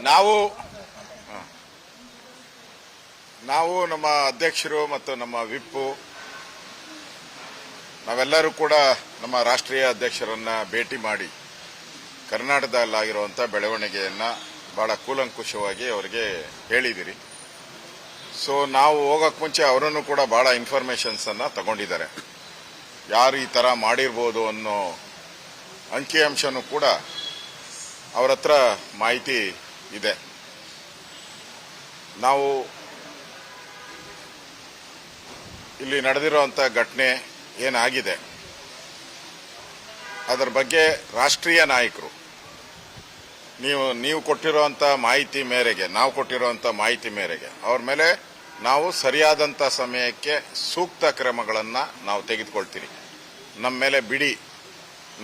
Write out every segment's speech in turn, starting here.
ನಾವು ನಾವು ನಮ್ಮ ಅಧ್ಯಕ್ಷರು ಮತ್ತು ನಮ್ಮ ವಿಪ್ಪು ನಾವೆಲ್ಲರೂ ಕೂಡ ನಮ್ಮ ರಾಷ್ಟ್ರೀಯ ಅಧ್ಯಕ್ಷರನ್ನ ಭೇಟಿ ಮಾಡಿ ಕರ್ನಾಟಕದಲ್ಲಾಗಿರುವಂಥ ಬೆಳವಣಿಗೆಯನ್ನ ಬಹಳ ಕೂಲಂಕುಷವಾಗಿ ಅವರಿಗೆ ಹೇಳಿದಿರಿ. ಸೊ ನಾವು ಹೋಗಕ್ಕೆ ಮುಂಚೆ ಅವರನ್ನು ಕೂಡ ಬಹಳ ಇನ್ಫಾರ್ಮೇಶನ್ಸ್ ಅನ್ನ ತಗೊಂಡಿದ್ದಾರೆ. ಯಾರು ಈ ತರ ಮಾಡಿರ್ಬೋದು ಅನ್ನೋ ಅಂಕಿಅಂಶನೂ ಕೂಡ ಅವರ ಹತ್ರ ಮಾಹಿತಿ ಇದೆ. ನಾವು ಇಲ್ಲಿ ನಡೆದಿರುವಂಥ ಘಟನೆ ಏನಾಗಿದೆ ಅದರ ಬಗ್ಗೆ ರಾಷ್ಟ್ರೀಯ ನಾಯಕರು ನೀವು ಕೊಟ್ಟಿರುವಂಥ ಮಾಹಿತಿ ಮೇರೆಗೆ, ನಾವು ಕೊಟ್ಟಿರುವಂಥ ಮಾಹಿತಿ ಮೇರೆಗೆ ಅವ್ರ ಮೇಲೆ ನಾವು ಸರಿಯಾದಂಥ ಸಮಯಕ್ಕೆ ಸೂಕ್ತ ಕ್ರಮಗಳನ್ನು ನಾವು ತೆಗೆದುಕೊಳ್ತೀವಿ. ನಮ್ಮ ಮೇಲೆ ಬಿಡಿ,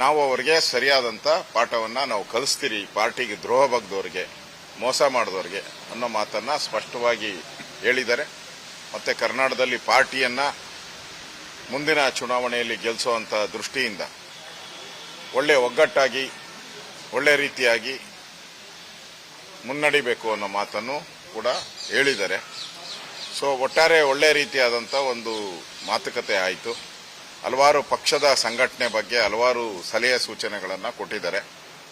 ನಾವು ಅವರಿಗೆ ಸರಿಯಾದಂಥ ಪಾಠವನ್ನು ನಾವು ಕಲಿಸ್ತೀರಿ. ಪಾರ್ಟಿಗೆ ದ್ರೋಹ ಬಗ್ದವ್ರಿಗೆ, ಮೋಸ ಮಾಡಿದವ್ರಿಗೆ ಅನ್ನೋ ಮಾತನ್ನ ಸ್ಪಷ್ಟವಾಗಿ ಹೇಳಿದ್ದಾರೆ. ಮತ್ತೆ ಕರ್ನಾಟಕದಲ್ಲಿ ಪಾರ್ಟಿಯನ್ನ ಮುಂದಿನ ಚುನಾವಣೆಯಲ್ಲಿ ಗೆಲ್ಲಿಸುವಂಥ ದೃಷ್ಟಿಯಿಂದ ಒಳ್ಳೆ ಒಗ್ಗಟ್ಟಾಗಿ ಒಳ್ಳೆ ರೀತಿಯಾಗಿ ಮುನ್ನಡಿಬೇಕು ಅನ್ನೋ ಮಾತನ್ನು ಕೂಡ ಹೇಳಿದ್ದಾರೆ. ಸೊ ಒಟ್ಟಾರೆ ಒಳ್ಳೆ ರೀತಿಯಾದಂಥ ಒಂದು ಮಾತುಕತೆ ಆಯಿತು. ಹಲವಾರು ಪಕ್ಷದ ಸಂಘಟನೆ ಬಗ್ಗೆ ಹಲವಾರು ಸಲಹೆ ಸೂಚನೆಗಳನ್ನು ಕೊಟ್ಟಿದ್ದಾರೆ.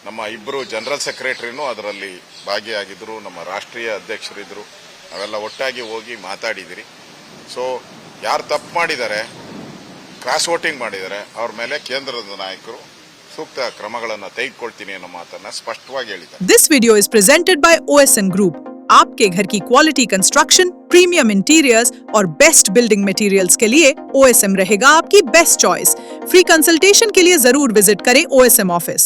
ನಮ್ಮ ಇಬ್ಬರು ಜನರಲ್ ಸೆಕ್ರೆಟರಿನೂ ಅದರಲ್ಲಿ ಭಾಗಿಯಾಗಿದ್ದರು, ನಮ್ಮ ರಾಷ್ಟ್ರೀಯ ಅಧ್ಯಕ್ಷರಿದ್ದರು. ನಾವೆಲ್ಲ ಒಟ್ಟಾಗಿ ಹೋಗಿ ಮಾತಾಡಿದಿರಿ. ಸೊ ಯಾರು ತಪ್ಪು ಮಾಡಿದ್ದಾರೆ, ಕ್ರಾಸ್ ವೋಟಿಂಗ್ ಮಾಡಿದ್ದಾರೆ, ಅವ್ರ ಮೇಲೆ ಕೇಂದ್ರದ ನಾಯಕರು ಸೂಕ್ತ ಕ್ರಮಗಳನ್ನು ತೆಗೆದುಕೊಳ್ತೀನಿ ಅನ್ನೋ ಮಾತನ್ನ ಸ್ಪಷ್ಟವಾಗಿ ಹೇಳಿದ್ದಾರೆ. This video is presented by OSN Group. आपके घर की क्वालिटी कंस्ट्रक्शन, प्रीमियम इंटीरियर्स और बेस्ट बिल्डिंग मटेरियल्स के लिए OSM रहेगा आपकी बेस्ट चॉइस. फ्री कंसल्टेशन के लिए जरूर विजिट करें OSM ऑफिस.